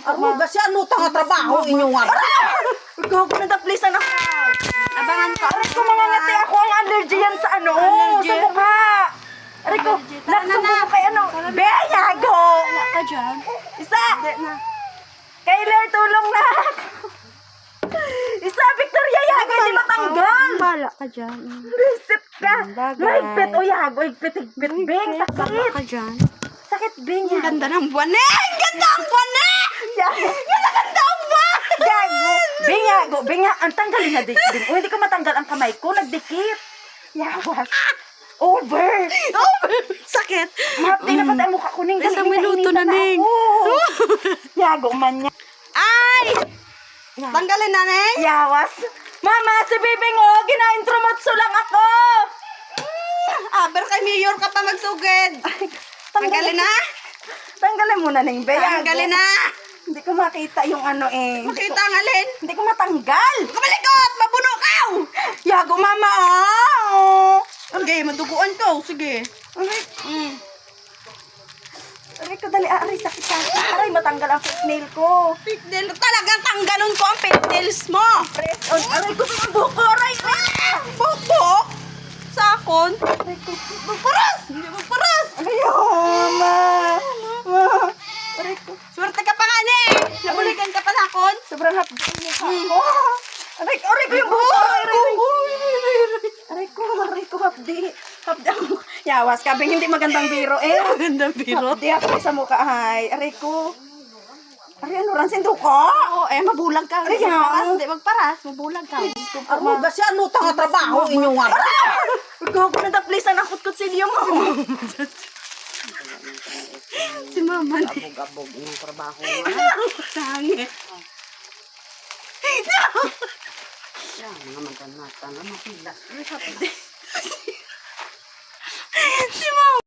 Aruga siya, ano tanga trabaho inyo nga. Gago na please anak. Abangan ko. Aray ko mga ngati ako ang allergy yan sa ano, Allergy? sa mukha. Aray ko, naksubo kay ano. Beyago! Wala ka dyan. Isa! Hindi na. Kailan tulong na! Isa, Victoria Yago, hindi matanggal! Bala ka dyan. Isip ka! Bagay. Mahigpit o Yago, higpit, Bing, Bala sakit! ka dyan. Sakit, Bing, Ang ganda ng buwan eh! Ang ganda ng buwan eh! Yago! Ang ganda ng buwan! Yago! Bing, ang tanggalin na dikit. O, hindi ko matanggal ang kamay ko, nagdikit. Yawas. Over! Sakit. Mahapdi na pati ang mukha ko, Ning. Isang minuto na, Ning. Yago man niya. Ay! Tanggalin na, Neng. Yawas. Mama, si Bibing, oh, gina-intromotso lang ako. Aber kay Mayor ka pa magsugid. Tanggalin na. Tanggalin mo na, Ning. Yago. Tanggalin na. Hindi ko makita yung ano eh. Makita ang alin. Hindi ko matanggal. Kamalikot! Mabuno ka! Yago, mama, oh. Okay, maduguan ko. Sige. Aray, Mm. aray ko, dali. Aray, sakit sa akin. Aray, matanggal ang nail ko. Pignail. Talagang tanggalon ko ang pignails mo. Press on. Aray ko, ang buko. Aray, Buko? Sakon? aray ko. Magparas! Hindi magparas! Aray, oh, mama. Aray ko. Swerte ka pa nga, Neng. Nabulikan ka pa sakon. Sobrang hapdi yung mukha ko. Aray ko yung buko. Aray ko, hapdi. Hapdi ako. Yawas ka, Bing, hindi magandang biro eh. Magandang biro. Hapdi ako sa mukha, ay. Aray ko. Aray, ano ran, sindo ko? Oo, mabulag ka. Hindi Ay, magparas. yaw. Hindi magparas. Mabulag ka. Aruga siya, ano tanga trabaho inyo nga. Gago na please, ang akot-kutsilyo mo. Si Mama. Abog-abog yung trabaho nga. Sangit. Yan, mga maganda. Mapila.